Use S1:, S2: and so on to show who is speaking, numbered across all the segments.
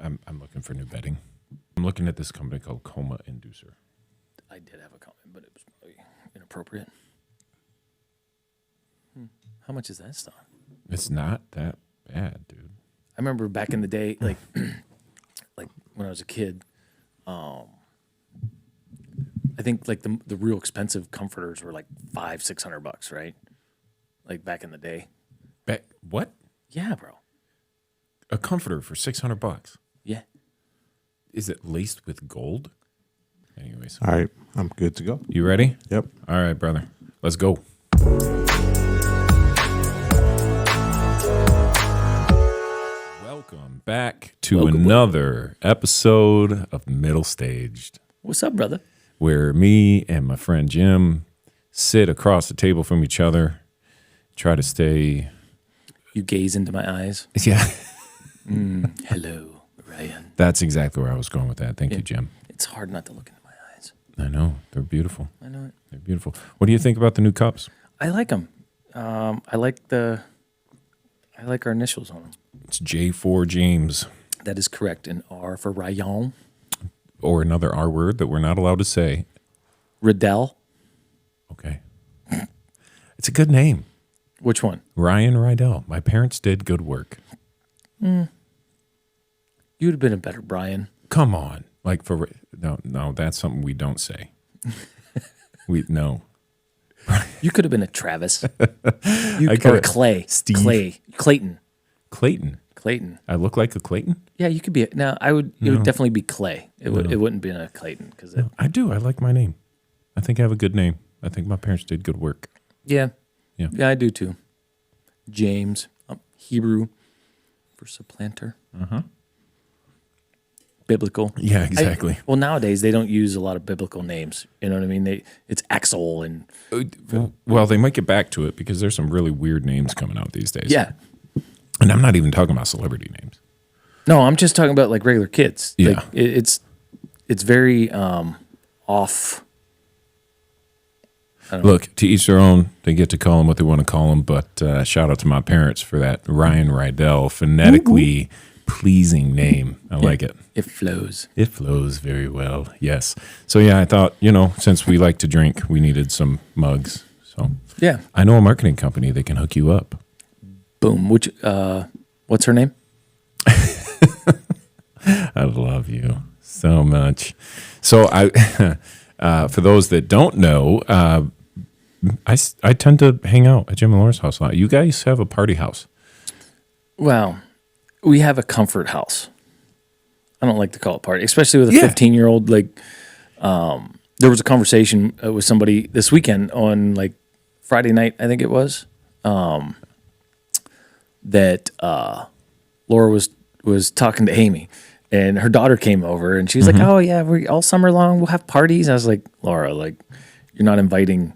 S1: I'm looking for new bedding. I'm looking at this company called Coma Inducer.
S2: I did have a comment, but it was probably inappropriate. How much is that stuff?
S1: It's not that bad, dude.
S2: I remember back in the day, like when I was a kid, I think like the real expensive comforters were like $500-600, right? Like back in the day.
S1: What?
S2: Yeah, bro.
S1: A comforter for $600?
S2: Yeah.
S1: Is it laced with gold? Anyways.
S3: All right, I'm good to go.
S1: You ready?
S3: Yep.
S1: All right, brother. Let's go. Welcome back to another episode of Middle Staged.
S2: What's up, brother?
S1: Where me and my friend Jim sit across the table from each other, try to stay...
S2: You gaze into my eyes.
S1: Yeah.
S2: Hello, Ryan.
S1: That's exactly where I was going with that. Thank you, Jim.
S2: It's hard not to look into my eyes.
S1: I know. They're beautiful.
S2: I know it.
S1: They're beautiful. What do you think about the new cups?
S2: I like them. I like our initials on them.
S1: It's J4 James.
S2: That is correct. And R for Ryan.
S1: Or another R word that we're not allowed to say.
S2: Riddell.
S1: Okay. It's a good name.
S2: Which one?
S1: Ryan Rydell. My parents did good work.
S2: You would have been a better Brian.
S1: Come on. Like for no, that's something we don't say. No.
S2: You could have been a Travis. Or Clay.
S1: Steve.
S2: Clayton.
S1: Clayton. I look like a Clayton?
S2: Yeah, you could be. It would definitely be Clay. It wouldn't be a Clayton because
S1: I do. I like my name. I think I have a good name. I think my parents did good work.
S2: Yeah,
S1: Yeah,
S2: I do too. James, Hebrew for supplanter. Biblical.
S1: Yeah, exactly.
S2: Well, nowadays they don't use a lot of biblical names. You know what I mean? It's Axel and.
S1: Well, they might get back to it because there's some really weird names coming out these days.
S2: Yeah.
S1: And I'm not even talking about celebrity names.
S2: No, I'm just talking about like regular kids.
S1: Yeah.
S2: Like, it's very off.
S1: Look, to each their own. They get to call them what they want to call them. But shout out to my parents for that Ryan Rydell phonetically pleasing name. I like it.
S2: It flows.
S1: It flows very well. Yes. So yeah, I thought, since we like to drink, we needed some mugs. So
S2: Yeah.
S1: I know a marketing company that can hook you up.
S2: Boom. Which what's her name?
S1: I love you so much. So for those that don't know, I tend to hang out at Jim and Laura's house a lot. You guys have a party house.
S2: Well, we have a comfort house. I don't like to call it party, especially with a 15-year-old. Like, there was a conversation with somebody this weekend on like Friday night, I think it was, that Laura was talking to Amy, and her daughter came over, and she's like, "Oh yeah, we all summer long we'll have parties." I was like, "Laura, like, you're not inviting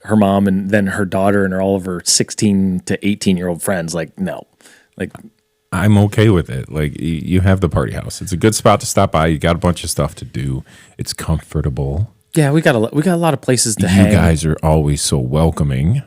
S2: her mom and then her daughter and all of her 16 to 18-year-old friends. Like, no, like."
S1: I'm okay with it. Like, you have the party house. It's a good spot to stop by. You got a bunch of stuff to do. It's comfortable.
S2: Yeah, we got a lot of places to hang.
S1: You guys are always so welcoming.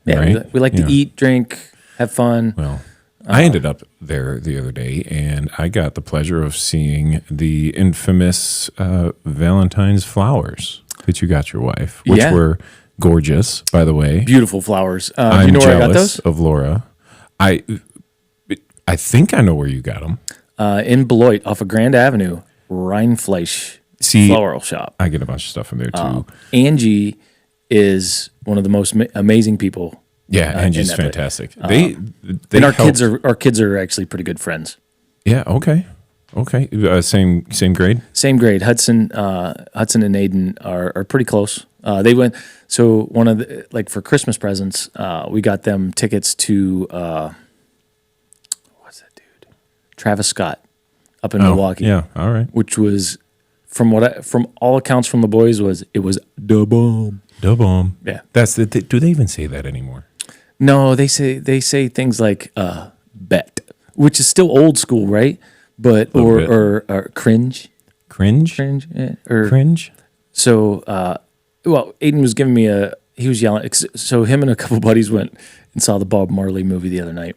S2: Yeah,
S1: right?
S2: we like to eat, drink, have fun.
S1: Well, I ended up there the other day, and I got the pleasure of seeing the infamous Valentine's flowers that you got your wife, which were gorgeous, by the way.
S2: Beautiful flowers.
S1: I'm
S2: you know where I got
S1: jealous
S2: those?
S1: of Laura. I think I know where you got them.
S2: In Beloit, off of Grand Avenue, Rindfleisch Flower Shop.
S1: I get a bunch of stuff from there too.
S2: Angie is one of the most amazing people.
S1: Yeah, Angie's fantastic. They
S2: and our kids are actually pretty good friends.
S1: Yeah. Okay. Same grade.
S2: Same grade. Hudson and Aiden are pretty close. They went. So one of the for Christmas presents, we got them tickets to. Travis Scott up in Milwaukee.
S1: Yeah, all right.
S2: Which was from all accounts from the boys was the bomb.
S1: The bomb.
S2: Yeah.
S1: Do they even say that anymore?
S2: No, they say things like bet, which is still old school, right? But or cringe.
S1: Cringe?
S2: Yeah, or
S1: cringe.
S2: So Aiden was giving me he was yelling. So him and a couple buddies went and saw the Bob Marley movie the other night,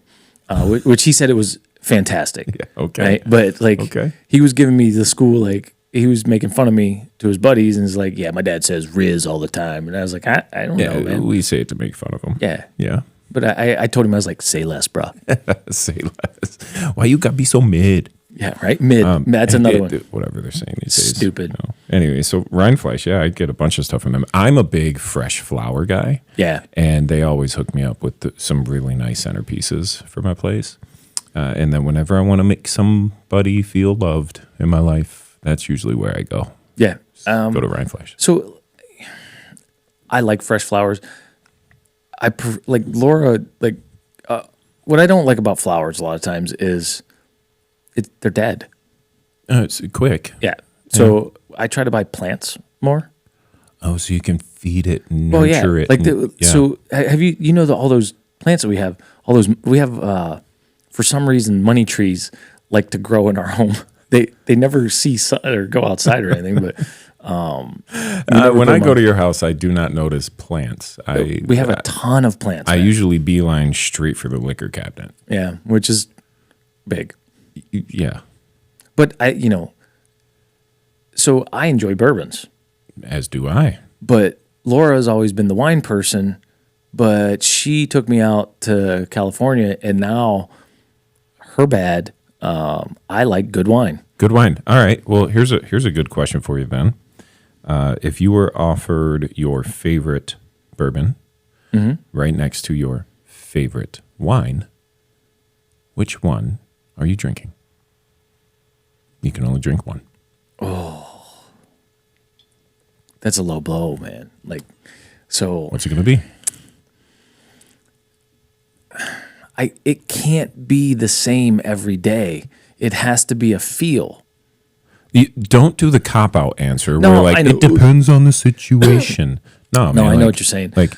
S2: which he said it was fantastic.
S1: Yeah, okay.
S2: Right? But like,
S1: Okay.
S2: he was giving me the school, like, he was making fun of me to his buddies, and he's like, "Yeah, my dad says Riz all the time," and I was like, "I don't
S1: Yeah,
S2: know, man."
S1: we say it to make fun of them.
S2: Yeah,
S1: Yeah.
S2: but I told him, I was like, "Say less, bro."
S1: Say less. Why you gotta be so mid?
S2: Yeah, right. Mid. That's another one.
S1: Whatever they're saying these days.
S2: Stupid.
S1: You know. Anyway, so Rindfleisch, yeah, I get a bunch of stuff from them. I'm a big fresh flower guy.
S2: Yeah.
S1: And they always hook me up with some really nice centerpieces for my place. And then whenever I want to make somebody feel loved in my life, that's usually where I go.
S2: Yeah.
S1: Go to Rindfleisch.
S2: So I like fresh flowers. Like Laura, like what I don't like about flowers a lot of times is they're dead.
S1: It's quick.
S2: Yeah. So I try to buy plants more.
S1: Oh, so you can feed it, nurture it.
S2: Like
S1: and-
S2: so have you know all those plants that we have, we have for some reason money trees like to grow in our home. They never see sun or go outside or anything, but
S1: when I go to your house, I do not notice plants.
S2: we have a ton of plants.
S1: I
S2: man.
S1: usually beeline straight for the liquor cabinet.
S2: Yeah, which is big.
S1: Yeah,
S2: But so I enjoy bourbons,
S1: as do I.
S2: but Laura's always been the wine person, but she took me out to California, and now her bad. I like good wine.
S1: Good wine. All right. Well, here's a good question for you then. If you were offered your favorite bourbon right next to your favorite wine, which one are you drinking? You can only drink one.
S2: That's a low blow, man. Like, so
S1: What's it going to be?
S2: it can't be the same every day. It has to be a feel.
S1: You don't do the cop out answer.
S2: No,
S1: where like
S2: I know.
S1: it depends on the situation. No, man,
S2: I know
S1: like-
S2: what you're saying.
S1: Like,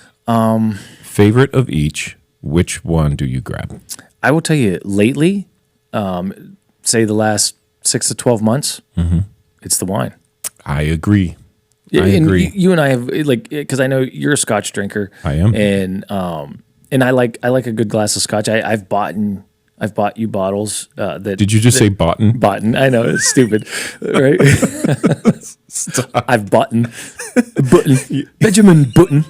S1: favorite of each. Which one do you grab?
S2: I will tell you, lately, say the last 6 to 12 months, it's the wine.
S1: I agree. I
S2: And
S1: agree.
S2: You and I have because I know you're a Scotch drinker.
S1: I am.
S2: And I like a good glass of Scotch. I've bought you bottles that.
S1: Did you just say botten?
S2: Boughton? I know it's stupid, right?
S1: Stop.
S2: I've Button, Benjamin Button.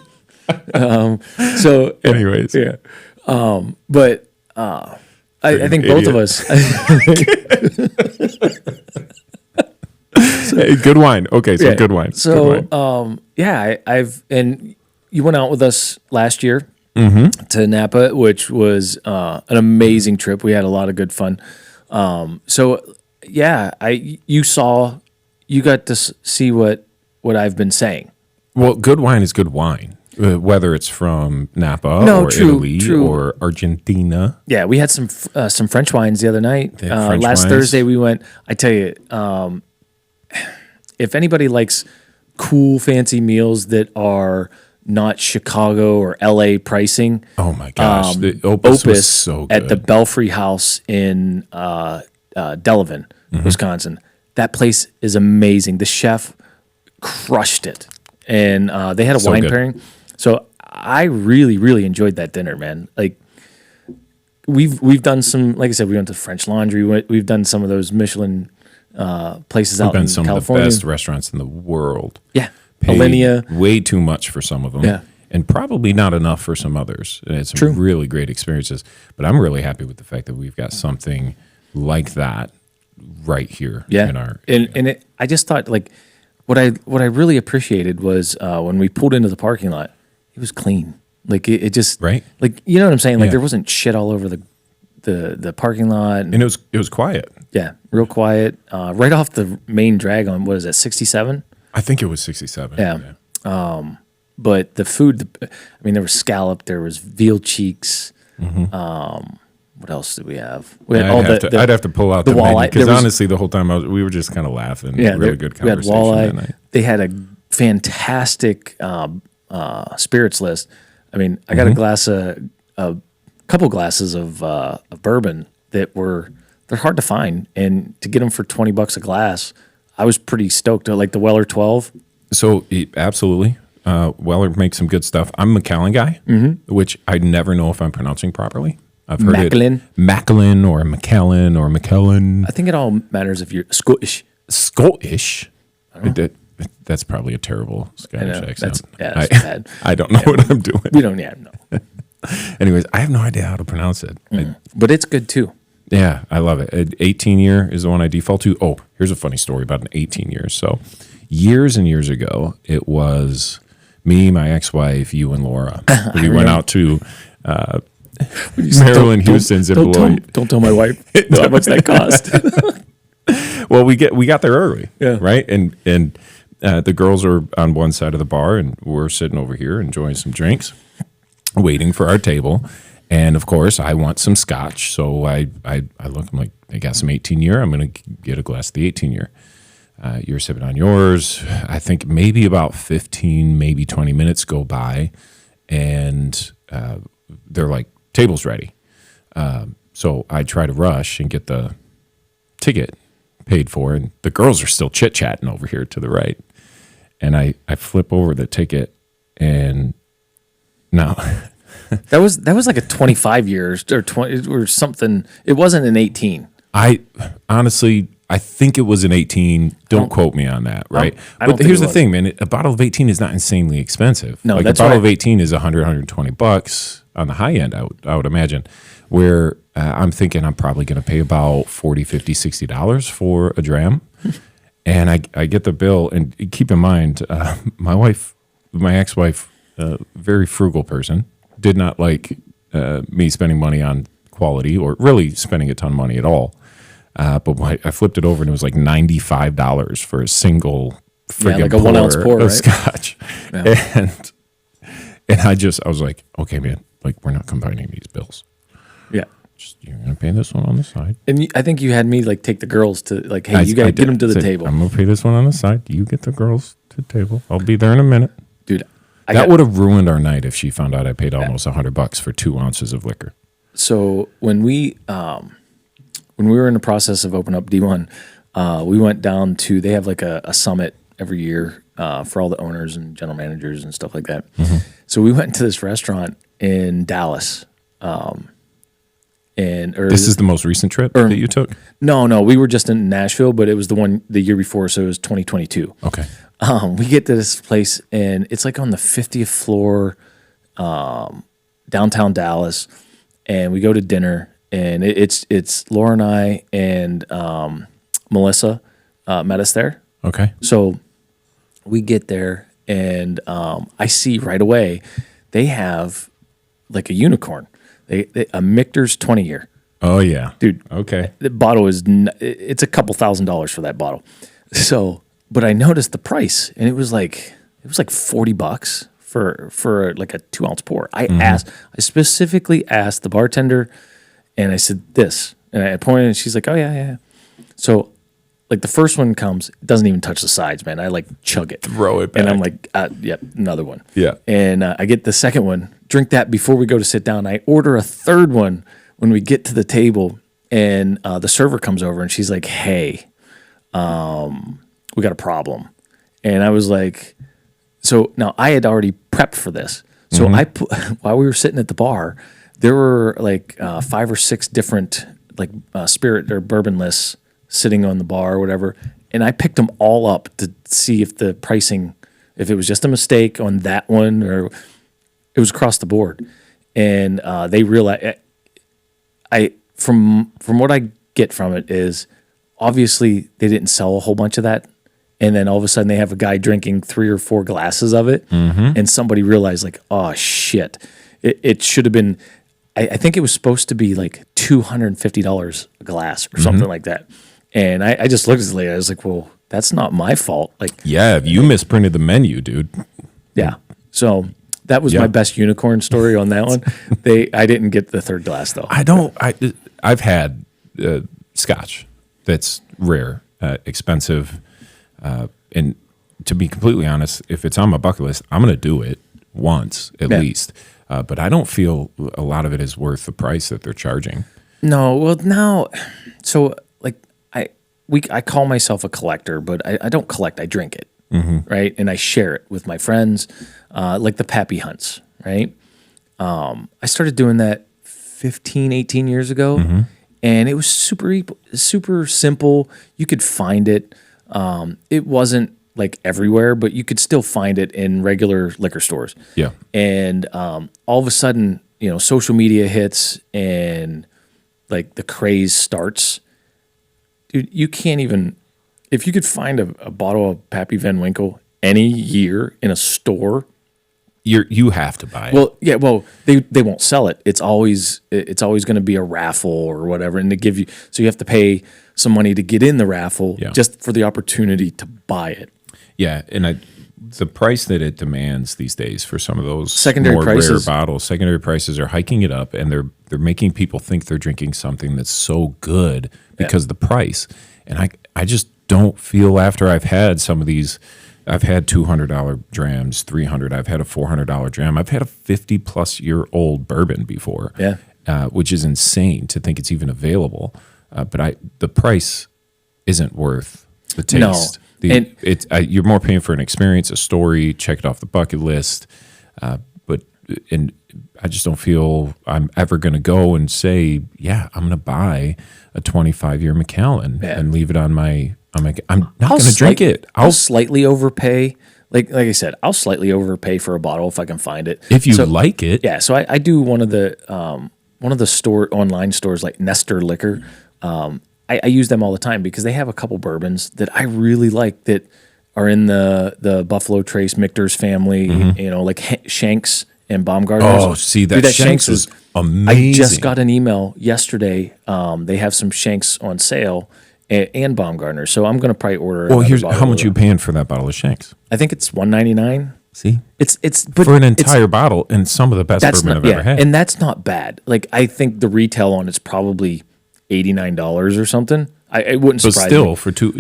S2: So,
S1: Anyways.
S2: yeah. But I think both of us.
S1: Hey, good wine. Okay, so
S2: Yeah.
S1: good wine.
S2: So,
S1: good wine.
S2: I've and you went out with us last year to Napa, which was an amazing trip. We had a lot of good fun. So yeah, you got to see what I've been saying.
S1: Well, good wine is good wine, whether it's from Napa
S2: No,
S1: or
S2: true,
S1: Italy
S2: true.
S1: or Argentina.
S2: Yeah, we had some French wines the other night.
S1: They had French
S2: Last
S1: wines.
S2: Thursday we went. I tell you, if anybody likes cool, fancy meals that are not Chicago or LA pricing,
S1: Oh my gosh, the Opus was so good.
S2: at the Belfry House in Delavan, Wisconsin. That place is amazing. The chef crushed it, and they had a
S1: So
S2: wine
S1: good.
S2: pairing. So I really, really enjoyed that dinner, man. Like we've done some, like I said, we went to French Laundry. We've done some of those Michelin places out
S1: been
S2: in
S1: some
S2: California.
S1: of the best restaurants in the world.
S2: Yeah,
S1: Paid
S2: Alinea.
S1: way too much for some of them.
S2: Yeah.
S1: And probably not enough for some others. And it's some
S2: True.
S1: really great experiences. But I'm really happy with the fact that we've got something like that right here
S2: Yeah,
S1: in our
S2: I just thought like what I really appreciated was when we pulled into the parking lot, it was clean. Like it just
S1: Right.
S2: Like you know what I'm saying? Like
S1: Yeah.
S2: there wasn't shit all over the parking lot.
S1: and it was quiet.
S2: Yeah, real quiet. Right off the main drag on what is that 67?
S1: I think it was 67.
S2: Yeah. But the food, I mean, there was scallop, there was veal cheeks. What else did we have? We had
S1: I'd have to pull out
S2: the
S1: the menu
S2: walleye.
S1: because
S2: There was-
S1: honestly, the whole time we were just kind of laughing.
S2: Yeah,
S1: really good
S2: we had
S1: conversation
S2: walleye.
S1: that night.
S2: They had a fantastic spirits list. I mean, I got a couple glasses of bourbon that they're hard to find, and to get them for $20 a glass, I was pretty stoked. Like the Weller 12.
S1: So absolutely, Weller makes some good stuff. I'm a Macallan guy, which I never know if I'm pronouncing properly. I've heard
S2: Macallan?
S1: it Macallan or McKellen or McKellen.
S2: I think it all matters if you're Scottish.
S1: Scottish? That's probably a terrible Scottish accent.
S2: That's bad.
S1: I don't know what I'm doing.
S2: We don't, no.
S1: Anyways, I have no idea how to pronounce it.
S2: But it's good too.
S1: Yeah, I love it. An 18 year is the one I default to. Oh, here's a funny story about an 18 year. So years and years ago, it was me, my ex-wife, you, and Laura. We went out to Maryland, Houston's, and Beloit.
S2: Don't tell my wife how much that cost.
S1: Well, we got there early,
S2: yeah.
S1: right? And the girls are on one side of the bar, and we're sitting over here enjoying some drinks, waiting for our table. And of course, I want some scotch. So I look, I'm like, they got some 18 year. I'm going to get a glass of the 18 year. You're sipping on yours. I think maybe about 15, maybe 20 minutes go by, and they're like, table's ready. So I try to rush and get the ticket paid for, and the girls are still chit-chatting over here to the right. And I flip over the ticket, and now...
S2: That was like a 25 years or 20 or something. It wasn't an 18.
S1: I honestly, I think it was an 18. Don't quote me on that, right? But here's the thing, man. A bottle of 18 is not insanely expensive.
S2: No,
S1: like
S2: that's
S1: a bottle
S2: right.
S1: of 18 is 100, 120 bucks on the high end, I would imagine. Where I'm thinking I'm probably going to pay about $40, $50, $60 for a dram. And I get the bill, and keep in mind, my ex-wife, very frugal person, did not like me spending money on quality or really spending a ton of money at all. But I flipped it over, and it was like $95 for a single friggin'
S2: like a 1 ounce pour,
S1: of
S2: right?
S1: scotch. Yeah. And I was like, okay, man, like we're not combining these bills.
S2: Yeah.
S1: Just, you're going to pay this one on the side.
S2: And I think you had me like take the girls to like, hey, you got to get them to the table.
S1: I'm going to pay this one on the side. You get the girls to the table. I'll be there in a minute.
S2: Dude,
S1: that would have ruined our night if she found out I paid almost $100 for 2 ounces of liquor.
S2: So when we were in the process of opening up D1, we went down to, they have like a summit every year for all the owners and general managers and stuff like that. Mm-hmm. So we went to this restaurant in Dallas. This
S1: is the most recent trip that you took?
S2: No, we were just in Nashville, but it was the year before, so it was 2022.
S1: Okay.
S2: We get to this place, and it's like on the 50th floor, downtown Dallas, and we go to dinner, and it's Laura and I and Melissa met us there.
S1: Okay.
S2: So we get there, and I see right away they have like a unicorn, a Michter's 20 year.
S1: Oh yeah,
S2: dude.
S1: Okay.
S2: The bottle it's a couple $1,000s for that bottle. So. But I noticed the price, and it was like $40 for like a 2 ounce pour. I specifically asked the bartender, and I said this, and I pointed, and she's like, "Oh yeah." So, like the first one comes, it doesn't even touch the sides, man. I like chug it,
S1: throw it back,
S2: and I'm like, "Yep, another one."
S1: Yeah,
S2: and I get the second one, drink that before we go to sit down. I order a third one when we get to the table, and the server comes over, and she's like, "Hey, we got a problem." And I was like, so now I had already prepped for this. So I put, while we were sitting at the bar, there were like 5 or 6 different like spirit or bourbon lists sitting on the bar or whatever. And I picked them all up to see if the pricing, if it was just a mistake on that one or it was across the board. And they realized, from what I get from it is obviously they didn't sell a whole bunch of that. And then all of a sudden they have a guy drinking 3 or 4 glasses of it. And somebody realized like, oh shit, it should have been, I think it was supposed to be like $250 a glass or something like that. And I just looked at the lady, I was like, well, that's not my fault. Like,
S1: yeah, you misprinted the menu, dude.
S2: Yeah. So that was my best unicorn story on that one. I didn't get the third glass though.
S1: I've had scotch that's rare, expensive. And to be completely honest, if it's on my bucket list, I'm going to do it once at least. But I don't feel a lot of it is worth the price that they're charging. No,
S2: well, now, so like I call myself a collector, but I don't collect. I drink it, right? And I share it with my friends, like the Pappy Hunts, right? I started doing that 15, 18 years ago. And it was super simple. You could find it. It wasn't like everywhere, but you could still find it in regular liquor stores.
S1: Yeah.
S2: And all of a sudden, social media hits and like the craze starts. Dude, you can't even, if you could find a bottle of Pappy Van Winkle any year in a store,
S1: you have to buy it.
S2: Well, yeah, they won't sell it. It's always going to be a raffle or whatever, and they give you, so you have to pay some money to get in the raffle just for the opportunity to buy it.
S1: Yeah, and the price that it demands these days for some of those
S2: secondary
S1: more
S2: prices,
S1: rare bottles, secondary prices are hiking it up, and they're making people think they're drinking something that's so good because of the price. And I just don't feel, after I've had some of these. I've had $200 drams, $300. I've had a $400 dram. I've had a 50-plus-year-old bourbon before, which is insane to think it's even available. But the price isn't worth the taste.
S2: No.
S1: You're more paying for an experience, a story, check it off the bucket list. But I just don't feel I'm ever going to go and say, I'm going to buy a 25-year Macallan and leave it on my. I'm not going to drink it.
S2: I'll slightly overpay. Like I said, I'll slightly overpay for a bottle if I can find it.
S1: If you like it.
S2: Yeah. So I do one of the online stores like Nestor Liquor. I use them all the time because they have a couple bourbons that I really like that are in the Buffalo Trace Michter's family, like Shanks and Baumgartner's.
S1: Oh, see, that Shanks was amazing.
S2: I just got an email yesterday. They have some Shanks on sale and Baumgartner, so I'm going to probably order.
S1: Well, here's how much you paying for that bottle of Shanks.
S2: I think it's $1.99.
S1: See,
S2: it's
S1: for an entire bottle and some of the best bourbon I've ever had,
S2: and that's not bad. Like I think the retail on it's probably $89 or something. I wouldn't surprise me.
S1: But still,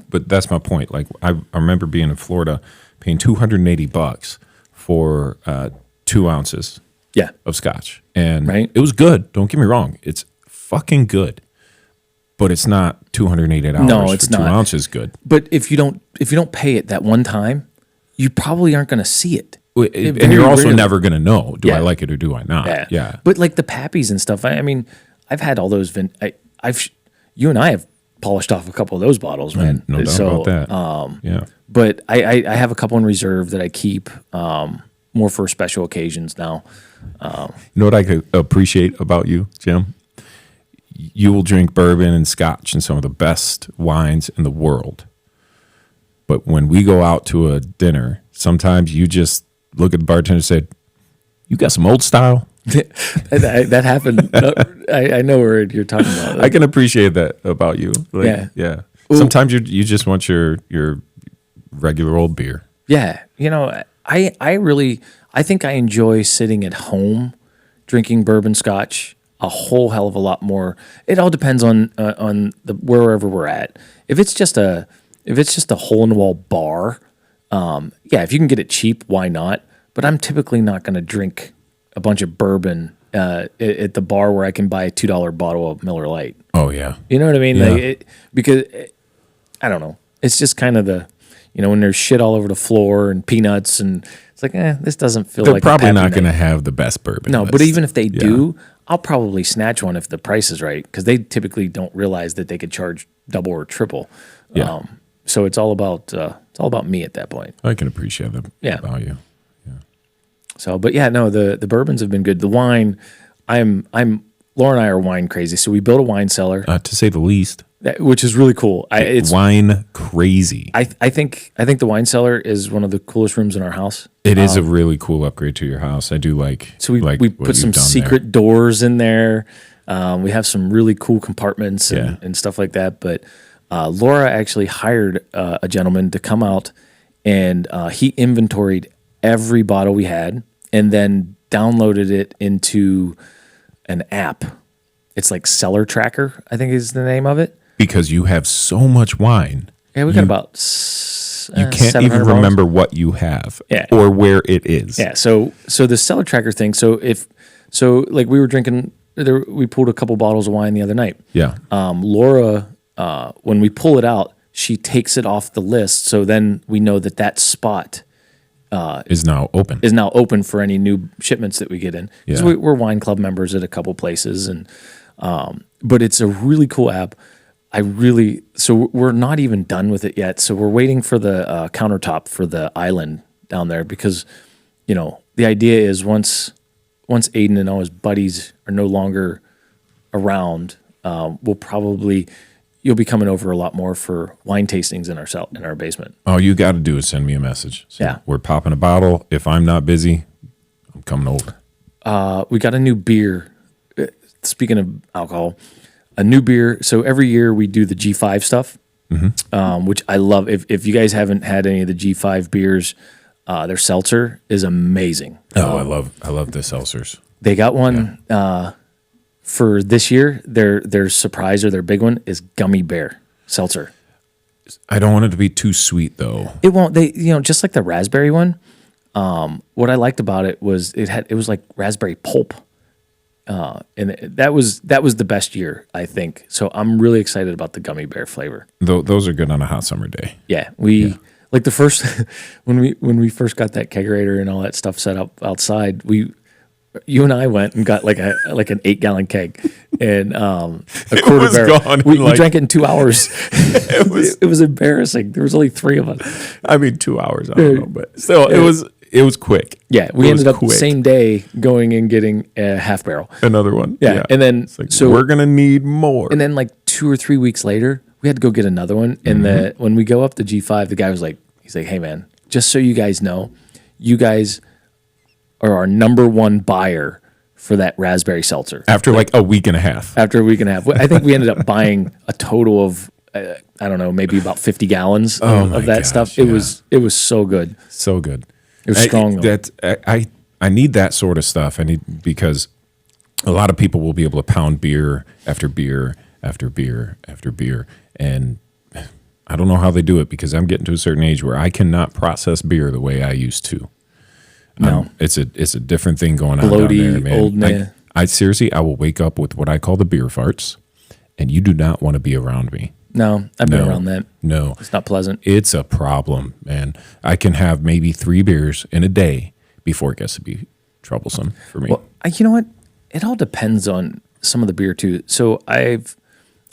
S1: but that's my point. Like I remember being in Florida, paying $280 for 2 ounces, of scotch, and it was good. Don't get me wrong, it's fucking good. But it's not $280
S2: no, it's
S1: for 2
S2: not.
S1: ounces good.
S2: But if you don't pay it that one time, you probably aren't going to see it.
S1: And you're also never going to know, do I like it or do I not? Yeah.
S2: But like the Pappies and stuff, I mean, I've had all those. You and I have polished off a couple of those bottles, man.
S1: No doubt about that.
S2: But I have a couple in reserve that I keep more for special occasions now.
S1: You know what I could appreciate about you, Jim? You will drink bourbon and scotch and some of the best wines in the world. But when we go out to a dinner, sometimes you just look at the bartender and say, "You got some old style?"
S2: that happened. I know what you're talking about.
S1: I can appreciate that about you. Like, yeah. Sometimes you just want your regular old beer.
S2: Yeah. I think I enjoy sitting at home drinking bourbon scotch a whole hell of a lot more. It all depends on wherever we're at. If it's just a hole in the wall bar, if you can get it cheap, why not? But I'm typically not going to drink a bunch of bourbon at the bar where I can buy a $2 bottle of Miller Lite.
S1: Oh yeah,
S2: you know what I mean?
S1: Yeah.
S2: Because I don't know. It's just kind of when there's shit all over the floor and peanuts and it's like, this doesn't feel
S1: They're
S2: like
S1: probably not going to have the best bourbon.
S2: No,
S1: list.
S2: But even if they do, I'll probably snatch one if the price is right because they typically don't realize that they could charge double or triple.
S1: Yeah.
S2: So it's all about me at that point.
S1: I can appreciate the value. Yeah.
S2: So, but the bourbons have been good. The wine, Laura and I are wine crazy. So we built a wine cellar,
S1: to say the least,
S2: which is really cool. It's
S1: wine crazy.
S2: I think the wine cellar is one of the coolest rooms in our house.
S1: It is a really cool upgrade to your house. I do like.
S2: So we put some secret doors in there. We have some really cool compartments and stuff like that. But Laura actually hired a gentleman to come out and he inventoried every bottle we had and then downloaded it into an app. It's like Cellar Tracker, I think is the name of it. Because
S1: you have so much wine.
S2: Yeah, we got about
S1: you can't even remember what you have or where it is.
S2: Yeah, so the Cellar Tracker thing, like we were drinking, we pulled a couple bottles of wine the other night.
S1: Yeah.
S2: Laura, when we pull it out, she takes it off the list, so then we know that spot
S1: is now
S2: open for any new shipments that we get in. Because we're wine club members at a couple places, and but it's a really cool app. So we're not even done with it yet. So we're waiting for the countertop for the island down there, because the idea is once Aiden and all his buddies are no longer around, you'll be coming over a lot more for wine tastings in our basement.
S1: All you got to do is send me a message. So
S2: yeah,
S1: we're popping a bottle. If I'm not busy, I'm coming over.
S2: We got a new beer. Speaking of alcohol, a new beer. So every year we do the G5 stuff, which I love. If you guys haven't had any of the G5 beers, their seltzer is amazing.
S1: Oh, I love the seltzers.
S2: They got one for this year. Their surprise, or their big one, is gummy bear seltzer.
S1: I don't want it to be too sweet though.
S2: It won't. They just like the raspberry one. What I liked about it was it was like raspberry pulp. And that was the best year, I think. So I'm really excited about the gummy bear flavor.
S1: Those are good on a hot summer day.
S2: Yeah, like the first when we first got that kegerator and all that stuff set up outside, you and I went and got like an 8-gallon keg and a quarter barrel.
S1: Gone
S2: we drank it in 2 hours. It was embarrassing. There was only 3 of us.
S1: I mean, 2 hours. I don't know, but still, it was quick.
S2: Yeah, we ended up the same day going and getting a half barrel.
S1: Another one.
S2: Yeah. And then
S1: so we're gonna need more.
S2: And then like 2 or 3 weeks later, we had to go get another one. And when we go up to G5, the guy was like, hey man, just so you guys know, you guys are our number one buyer for that raspberry seltzer.
S1: After like a week and a half.
S2: After a week and a half. I think we ended up buying a total of I don't know, maybe about 50 gallons of that stuff. It was so good.
S1: So good.
S2: It was strong.
S1: I need that sort of stuff. Because a lot of people will be able to pound beer after beer after beer after beer, and I don't know how they do it, because I'm getting to a certain age where I cannot process beer the way I used to.
S2: No,
S1: it's a different thing going on down there, man.
S2: Old
S1: I seriously, I will wake up with what I call the beer farts, and you do not want to be around me.
S2: No, I've been around that.
S1: No.
S2: It's not pleasant.
S1: It's a problem, man. I can have maybe 3 beers in a day before it gets to be troublesome for me.
S2: Well, you know what? It all depends on some of the beer too. So I've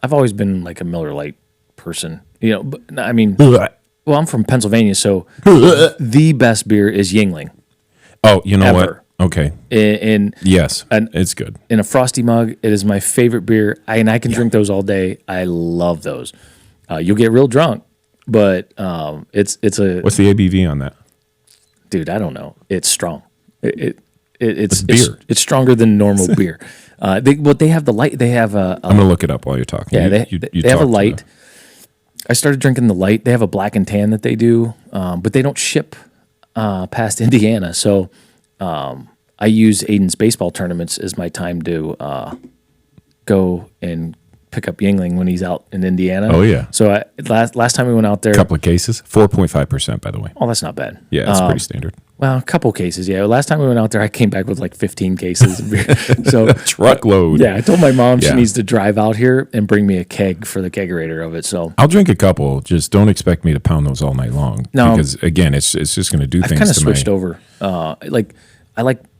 S2: always been like a Miller Lite person. But I mean, well, I'm from Pennsylvania, so the best beer is Yingling.
S1: Oh, you know what? Okay. Yes, it's good.
S2: In a frosty mug, it is my favorite beer, and I can drink those all day. I love those. You'll get real drunk, but it's a.
S1: What's the ABV on that?
S2: Dude, I don't know. It's strong. It's
S1: beer.
S2: It's stronger than normal beer. They have the light. They have a.
S1: I'm gonna look it up while you're talking.
S2: Yeah, they have a light. I started drinking the light. They have a black and tan that they do, but they don't ship past Indiana. So I use Aiden's baseball tournaments as my time to go and pick up Yingling when he's out in Indiana.
S1: Oh, yeah.
S2: So last time we went out there.
S1: A couple of cases, 4.5%, by the way.
S2: Oh, that's not bad.
S1: Yeah, it's pretty standard.
S2: Well, a couple cases, yeah. Last time we went out there, I came back with like 15 cases of beer. So
S1: truckload.
S2: Yeah, I told my mom she needs to drive out here and bring me a keg for the kegerator of it. So
S1: I'll drink a couple. Just don't expect me to pound those all night long. No, because again, it's just going to do things.
S2: I've kind of switched over. I like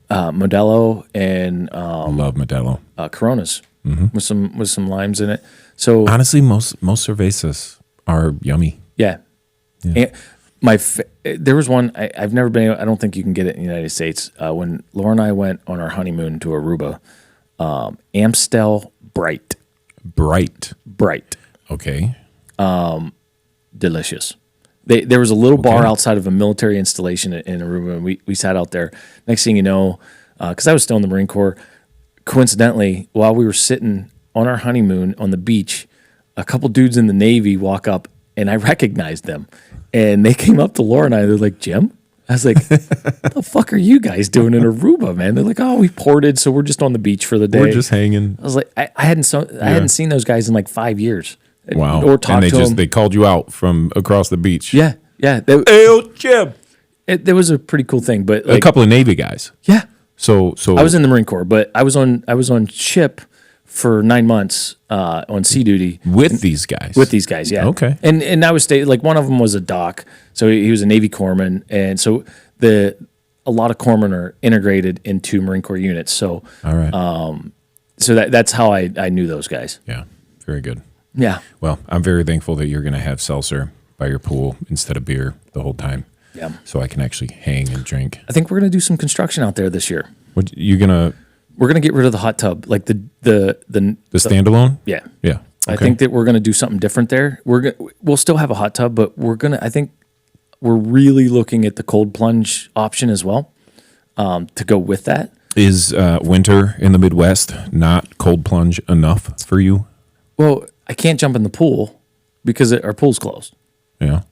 S2: Modelo and
S1: love Modelo
S2: Coronas with some limes in it. So
S1: honestly, most cervezas are yummy.
S2: Yeah. And there was one I've never been able, I don't think you can get it in the United States. When Laura and I went on our honeymoon to Aruba, Amstel Bright.
S1: Okay.
S2: Delicious. There was a little bar outside of a military installation in Aruba, and we sat out there. Next thing you know, because I was still in the Marine Corps, coincidentally, while we were sitting on our honeymoon on the beach, a couple dudes in the Navy walk up, and I recognized them. And they came up to Laura and I. They're like, Jim? I was like, what the fuck are you guys doing in Aruba, man? They're like, oh, we ported, so we're just on the beach for the day.
S1: We're just hanging.
S2: I was like, I hadn't seen those guys in like 5 years.
S1: Wow.
S2: Or talked to them.
S1: They called you out from across the beach.
S2: Yeah.
S1: Hey, Jim.
S2: It was a pretty cool thing. But
S1: a couple of Navy guys.
S2: Yeah.
S1: So
S2: I was in the Marine Corps, but I was on ship for 9 months on sea duty
S1: with these guys.
S2: with these guys. Yeah.
S1: Okay.
S2: And I was like one of them was a doc, so he was a Navy corpsman, and so a lot of corpsmen are integrated into Marine Corps units. So
S1: All right.
S2: so that's how I knew those guys.
S1: Yeah. Very good.
S2: Yeah.
S1: Well, I'm very thankful that you're going to have seltzer by your pool instead of beer the whole time.
S2: Yeah.
S1: So I can actually hang and drink.
S2: I think we're gonna do some construction out there this year.
S1: What you gonna?
S2: We're gonna get rid of the hot tub, like the
S1: standalone?
S2: yeah.
S1: Yeah.
S2: I think that we're gonna do something different there. We'll still have a hot tub, but I think we're really looking at the cold plunge option as well, to go with that.
S1: Is winter in the Midwest not cold plunge enough for you?
S2: Well, I can't jump in the pool because our pool's closed.
S1: Yeah.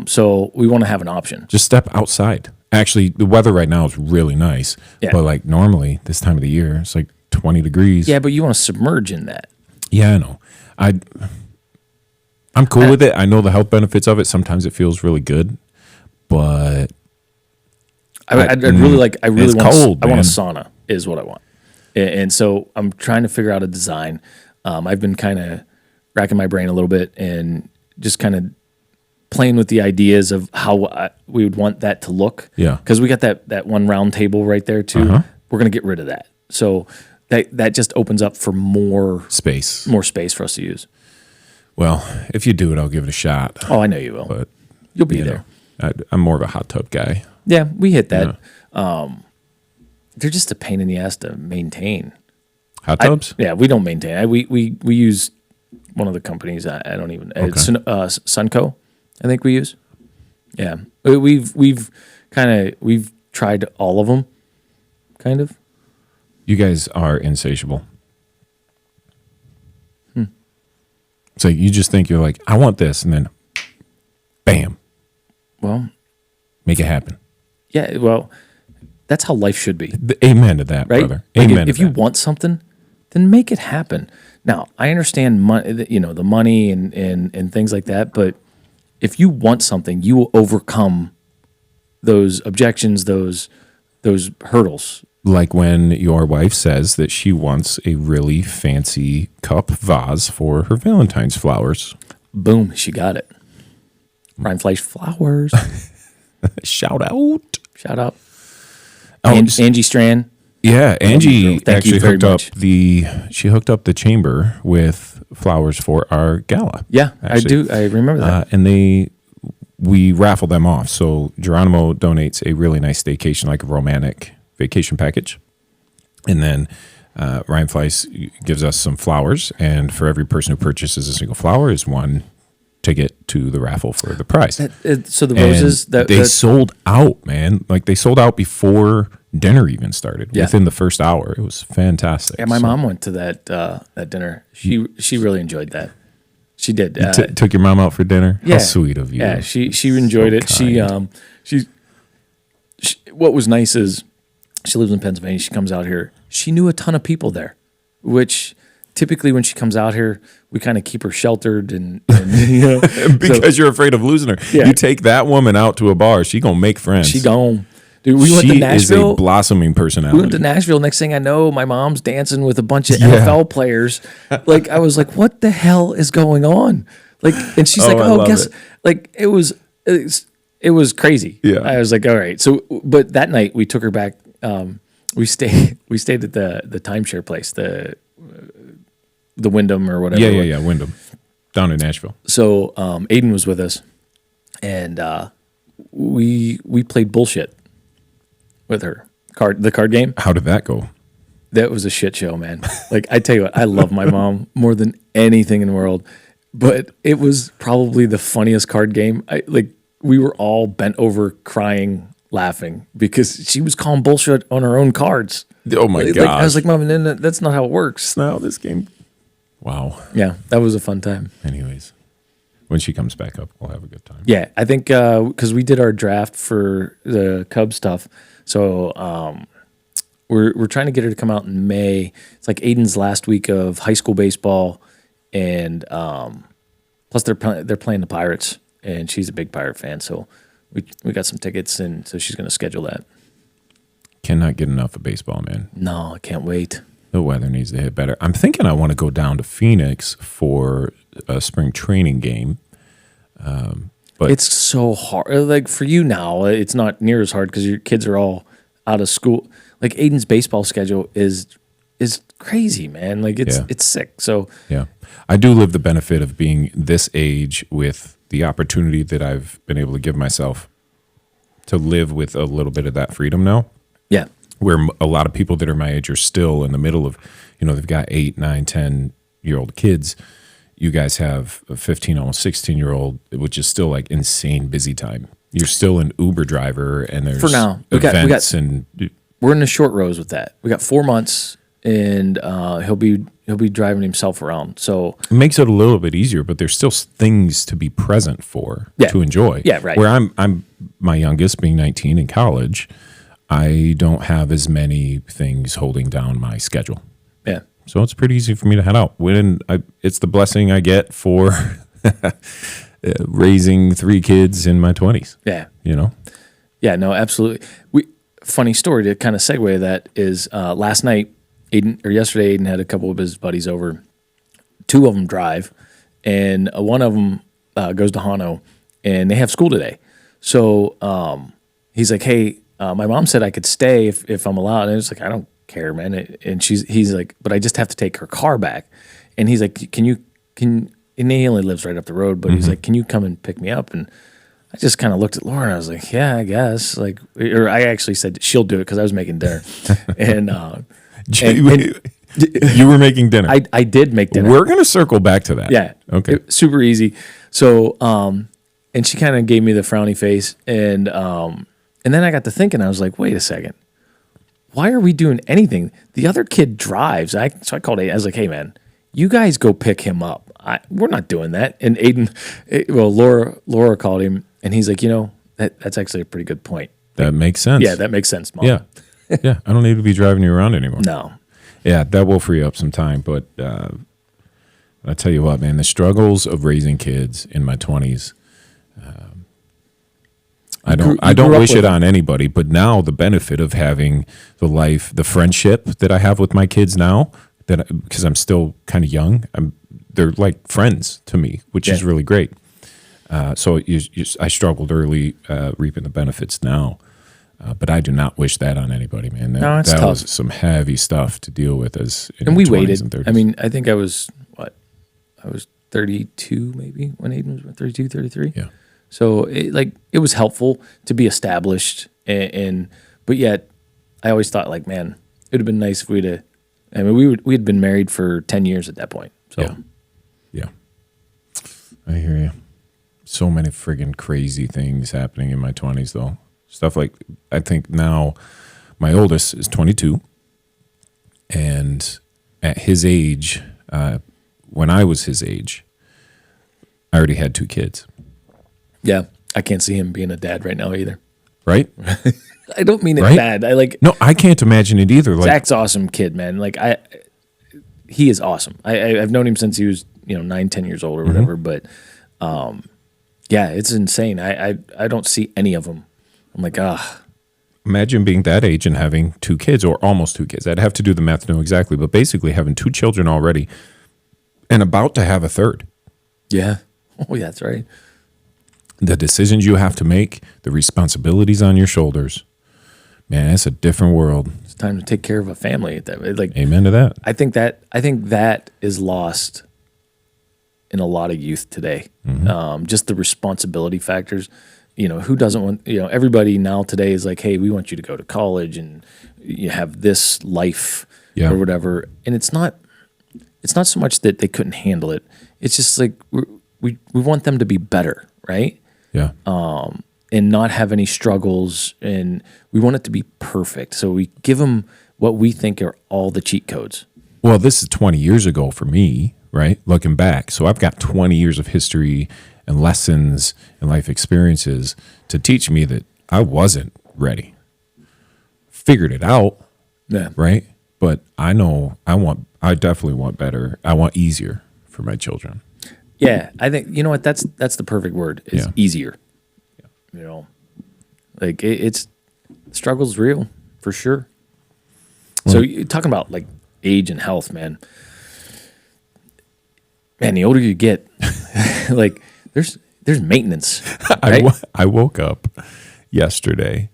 S2: So we want to have an option.
S1: Just step outside. Actually, the weather right now is really nice.
S2: Yeah.
S1: But like normally this time of the year, it's like 20 degrees.
S2: Yeah, but you want to submerge in that.
S1: Yeah, I know. I'm cool with it. I know the health benefits of it. Sometimes it feels really good, but
S2: I really want
S1: cold,
S2: I want a
S1: man.
S2: sauna is what I want. And so I'm trying to figure out a design. I've been kind of racking my brain a little bit and just kind of playing with the ideas of how we would want that to look.
S1: Yeah.
S2: Because we got that one round table right there too.
S1: Uh-huh.
S2: We're going to get rid of that. So that just opens up for more
S1: space.
S2: for us to use.
S1: Well, if you do it, I'll give it a shot.
S2: Oh, I know you will.
S1: But
S2: You'll be there.
S1: I'm more of a hot tub guy.
S2: Yeah, we hit that. They're just a pain in the ass to maintain.
S1: Hot tubs?
S2: Yeah, we don't maintain. We use one of the companies. I don't even. It's Sunco, I think we use. Yeah, we've tried all of them, kind of.
S1: You guys are insatiable. It's like you just think you're like, I want this, and then, bam,
S2: Well,
S1: make it happen.
S2: yeah. Well, that's how life should be,
S1: Amen to that,
S2: right?
S1: brother.
S2: Like
S1: Amen.
S2: if you want something, then make it happen. Now, I understand the money and things like that, but if you want something, you will overcome those objections, those hurdles.
S1: Like when your wife says that she wants a really fancy cup vase for her Valentine's flowers.
S2: Boom, she got it. Rindfleisch Flowers.
S1: Shout out.
S2: Shout out.
S1: Oh,
S2: Angie Strand.
S1: Yeah, Angie
S2: Thank you
S1: actually
S2: very
S1: hooked up
S2: much.
S1: she hooked up the chamber with flowers for our gala.
S2: Yeah,
S1: actually.
S2: I do. I remember that.
S1: And we raffle them off. So Geronimo donates a really nice staycation, like a romantic vacation package. And then Rindfleisch gives us some flowers. And for every person who purchases a single flower is one ticket to the raffle for the prize.
S2: So the roses
S1: And they sold out, man. Like they sold out before dinner even started.
S2: Yeah.
S1: Within the first hour. It was fantastic.
S2: Yeah, my mom went to that dinner. She really enjoyed that. She did.
S1: Took your mom out for dinner?
S2: Yeah.
S1: How sweet of you.
S2: Yeah, she enjoyed it.
S1: kind.
S2: She what was nice is she lives in Pennsylvania. She comes out here. She knew a ton of people there, which typically when she comes out here, we kind of keep her sheltered and
S1: Because you're afraid of losing her.
S2: Yeah.
S1: You take that woman out to a bar, she gonna make friends.
S2: she gone. Dude, we went to
S1: She is
S2: Nashville.
S1: a blossoming personality.
S2: We went to Nashville. Next thing I know, my mom's dancing with a bunch of NFL players. Like I was like, "What the hell is going on?" Like, and she's like,
S1: I
S2: "Oh,
S1: love
S2: guess."
S1: it.
S2: Like it was crazy.
S1: Yeah.
S2: I was like, "All right." So, but that night we took her back. We stayed at the timeshare place, the Wyndham or whatever.
S1: Yeah. Wyndham. Down in Nashville.
S2: So Aiden was with us, and we played bullshit with her the card game.
S1: How did that go?
S2: That was a shit show, man. Like I tell you what, I love my mom more than anything in the world, but it was probably the funniest card game. We were all bent over crying, laughing because she was calling bullshit on her own cards.
S1: Oh my
S2: Like,
S1: god.
S2: I was like, Mom, that's not how it works.
S1: now this game. Wow.
S2: Yeah, that was a fun time.
S1: Anyways. When she comes back up, we'll have a good time.
S2: Yeah, I think because we did our draft for the Cubs stuff, so we're trying to get her to come out in May. It's like Aiden's last week of high school baseball, and plus they're playing the Pirates, and she's a big Pirate fan, so we got some tickets, and so she's going to schedule that.
S1: Cannot get enough of baseball, man.
S2: No, I can't wait.
S1: The weather needs to hit better. I'm thinking I want to go down to Phoenix for a spring training game. But
S2: it's so hard. Like for you now, it's not near as hard because your kids are all out of school. Like Aiden's baseball schedule is crazy, man. Like it's sick. So
S1: yeah, I do live the benefit of being this age with the opportunity that I've been able to give myself to live with a little bit of that freedom now.
S2: Yeah.
S1: Where a lot of people that are my age are still in the middle of, they've got 8, 9, 10-year-old kids. You guys have a 15, almost 16-year-old, which is still like insane busy time. You're still an Uber driver, and there's
S2: for now we're in the short rows with that. We got 4 months, and he'll be driving himself around. So
S1: it makes it a little bit easier, but there's still things to be present for to enjoy.
S2: Yeah, right.
S1: Where I'm my youngest, being 19 in college, I don't have as many things holding down my schedule.
S2: Yeah.
S1: So it's pretty easy for me to head out. It's the blessing I get for raising 3 kids in my 20s.
S2: Yeah.
S1: Yeah,
S2: no, absolutely. Funny story to kind of segue that is last night, yesterday, Aiden had a couple of his buddies over. 2 of them drive, and one of them goes to Hano, and they have school today. So he's like, hey, my mom said I could stay if I'm allowed. And I was like, I don't care, man. And he's like, but I just have to take her car back. And he's like, and he only lives right up the road, but he's like, can you come and pick me up? And I just kind of looked at Laura and I was like, yeah, I guess. Like, or I actually said she'll do it because I was making dinner. And
S1: you were making dinner.
S2: I did make dinner.
S1: We're gonna circle back to that.
S2: Yeah.
S1: Okay.
S2: Super easy. So and she kind of gave me the frowny face, and then I got to thinking, I was like, wait a second. Why are we doing anything? The other kid drives. So I called Aiden. I was like, hey, man, you guys go pick him up. We're not doing that. And Aiden, Laura called him, and he's like, that's actually a pretty good point.
S1: That makes sense.
S2: Yeah, that makes sense, Mom.
S1: Yeah. Yeah, I don't need to be driving you around anymore.
S2: No.
S1: Yeah, that will free up some time. But I tell you what, man, the struggles of raising kids in my 20s, I don't wish it on anybody, but now the benefit of having the friendship that I have with my kids now, because I'm still kind of young, they're like friends to me, which is really great. So I struggled early reaping the benefits now, but I do not wish that on anybody, man. That
S2: tough.
S1: was some heavy stuff to deal with
S2: and we waited.
S1: And 30s.
S2: I mean, I think I was 32 maybe when Aiden was 32, 33.
S1: Yeah.
S2: So it was helpful to be established, but yet I always thought like, man, it would have been nice if we had been married for 10 years at that point. So
S1: yeah, I hear you. So many friggin' crazy things happening in my 20s though. Stuff like, I think now my oldest is 22, and at his age, when I was his age, I already had 2 kids.
S2: Yeah, I can't see him being a dad right now either.
S1: Right?
S2: I don't mean it bad.
S1: No, I can't imagine it either.
S2: Zach's awesome kid, man. He is awesome. I've known him since he was 9, 10 years old or whatever. But yeah, it's insane. I don't see any of them. I'm like,
S1: Imagine being that age and having 2 kids or almost 2 kids. I'd have to do the math to know exactly, but basically having 2 children already and about to have a third.
S2: Yeah. Oh, yeah, that's right.
S1: The decisions you have to make, the responsibilities on your shoulders. Man, it's a different world.
S2: It's time to take care of a family.
S1: Amen to that.
S2: I think that is lost in a lot of youth today. Just the responsibility factors. Who doesn't want, everybody now today is like, hey, we want you to go to college and you have this life or whatever. And it's not so much that they couldn't handle it. It's just like we want them to be better, right?
S1: Yeah.
S2: And not have any struggles, and we want it to be perfect. So we give them what we think are all the cheat codes.
S1: Well, this is 20 years ago for me, right? Looking back. So I've got 20 years of history and lessons and life experiences to teach me that I wasn't ready. Figured it out, right? But I know I definitely want better. I want easier for my children.
S2: Yeah, I think that's the perfect word is easier. It's struggle's real for sure. So you're talking about like age and health, man. Man, the older you get, like there's maintenance. Right?
S1: I woke up yesterday,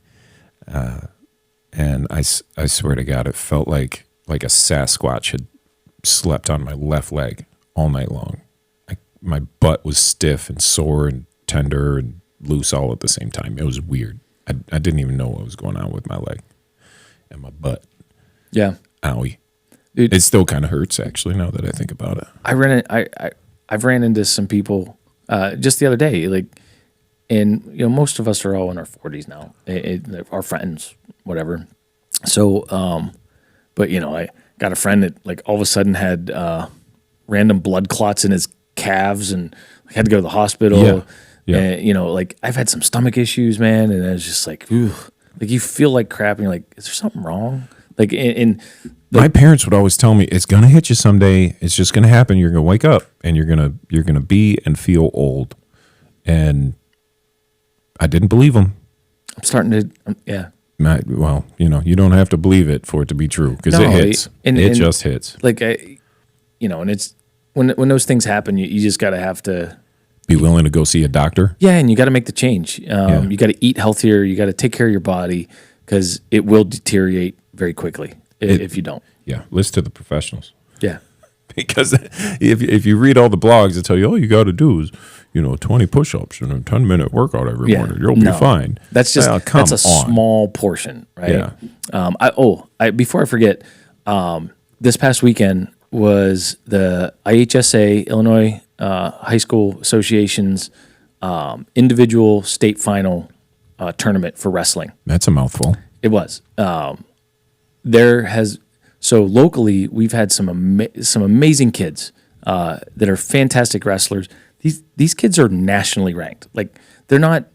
S1: and I swear to God, it felt like a Sasquatch had slept on my left leg all night long. My butt was stiff and sore and tender and loose all at the same time. It was weird. I didn't even know what was going on with my leg and my butt.
S2: Yeah.
S1: Owie.
S2: Dude,
S1: it still kind of hurts, actually, now that I think about it.
S2: I've ran into some people just the other day, like, and most of us are all in our 40s now, our friends, whatever. So, but I got a friend that like all of a sudden had random blood clots in his calves and had to go to the hospital.
S1: Yeah.
S2: And, like I've had some stomach issues, man, and I was just like, ooh, like you feel like crap, and you're like, is there something wrong? Like,
S1: my parents would always tell me, it's gonna hit you someday. It's just gonna happen. You're gonna wake up and you're gonna be and feel old. And I didn't believe them.
S2: I'm starting to, yeah.
S1: Well, you don't have to believe it for it to be true, because it hits. It just hits.
S2: Like, and it's when those things happen, you just gotta have to
S1: be willing to go see a doctor.
S2: Yeah, and you got to make the change. You got to eat healthier. You got to take care of your body, because it will deteriorate very quickly if you don't.
S1: Yeah, listen to the professionals.
S2: Yeah,
S1: because if you read all the blogs that tell you all you got to do is 20 push-ups and a 10-minute workout every morning, you'll be fine.
S2: That's just that's a small portion, right? Yeah. Before I forget, this past weekend was the IHSA, Illinois High School Association's individual state final tournament for wrestling.
S1: That's a mouthful.
S2: It was. So locally, we've had some amazing kids that are fantastic wrestlers. These kids are nationally ranked. Like they're not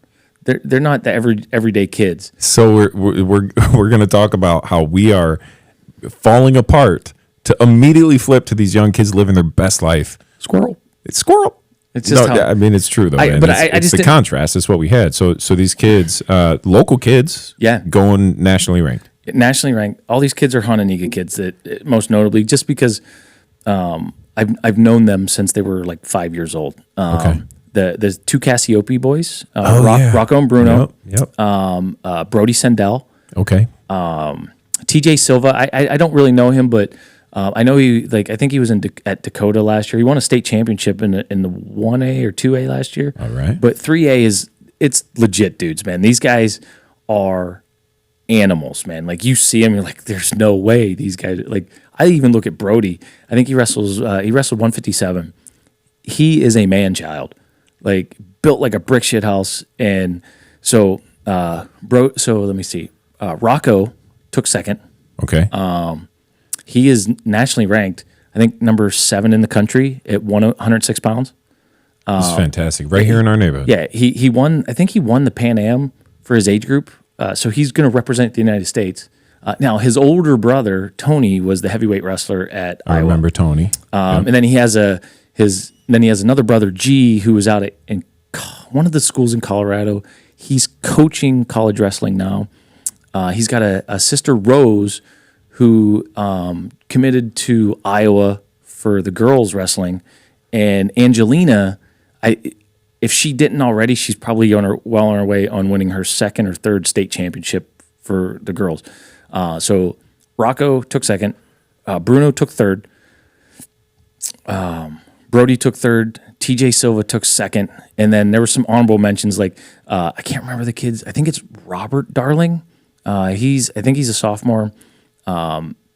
S2: the everyday kids.
S1: So we're going to talk about how we are falling apart to immediately flip to these young kids living their best life.
S2: Squirrel.
S1: It's squirrel.
S2: It's just
S1: it's true though. It's the contrast. It's what we had. So these kids, local kids, going nationally ranked.
S2: Nationally ranked. All these kids are Hononegah kids. That most notably, just because I've known them since they were like 5 years old.
S1: Okay.
S2: The two Cassiope boys, Rocco and Bruno.
S1: Yep.
S2: Brody Sendell.
S1: Okay.
S2: TJ Silva. I don't really know him, but I know I think he was at Dakota last year. He won a state championship in the 1A or 2A last year.
S1: All right.
S2: But 3A it's legit dudes, man. These guys are animals, man. Like you see them, you're like, there's no way these guys. Like I even look at Brody. I think he wrestled 157. He is a man child, like built like a brick shit house. And so, So let me see. Rocco took second.
S1: Okay.
S2: He is nationally ranked, I think number 7 in the country at 106 pounds.
S1: That's fantastic. Right here in our neighborhood.
S2: Yeah, he won. I think he won the Pan Am for his age group. So he's going to represent the United States. Now his older brother Tony was the heavyweight wrestler at Iowa.
S1: I remember Tony.
S2: And then he has another brother G who was out in one of the schools in Colorado. He's coaching college wrestling now. He's got a sister Rose who committed to Iowa for the girls wrestling, and Angelina, if she didn't already, she's probably well on her way on winning her 2nd or 3rd state championship for the girls. So Rocco took 2nd, Bruno took 3rd, Brody took 3rd, TJ Silva took 2nd, and then there were some honorable mentions like I can't remember the kids. I think it's Robert Darling. I think he's a sophomore.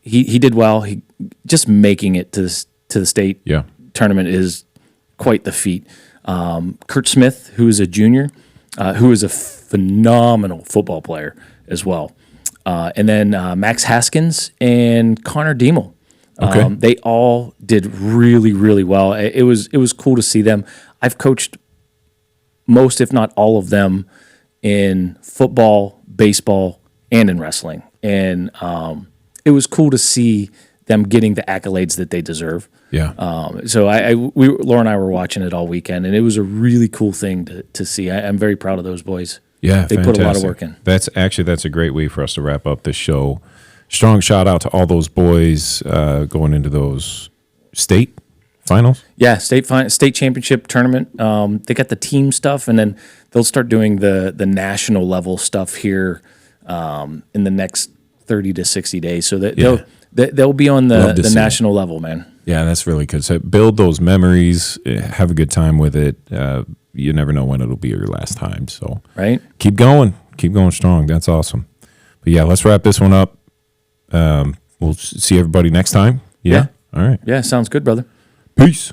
S2: He did well. He just making it to the state tournament is quite the feat. Kurt Smith, who is a junior, who is a phenomenal football player as well. And then Max Haskins and Connor Diemel.
S1: Okay.
S2: They all did really, really well. It was cool to see them. I've coached most, if not all of them, in football, baseball, and in wrestling. And it was cool to see them getting the accolades that they deserve.
S1: Yeah.
S2: So Laura and I were watching it all weekend, and it was a really cool thing to see. I'm very proud of those boys.
S1: Yeah,
S2: they
S1: fantastic.
S2: put a lot of work in.
S1: That's a great way for us to wrap up the show. strong shout out to all those boys going into those state finals.
S2: Yeah, state championship tournament. They got the team stuff, and then they'll start doing the national level stuff here in the next 30 to 60 days. So that they'll be on the national level, man.
S1: Yeah, that's really good. So build those memories, have a good time with it. You never know when it'll be your last time. So
S2: right,
S1: keep going strong. That's awesome. But yeah, let's wrap this one up. We'll see everybody next time. Yeah. All right.
S2: Yeah, sounds good, brother.
S1: Peace.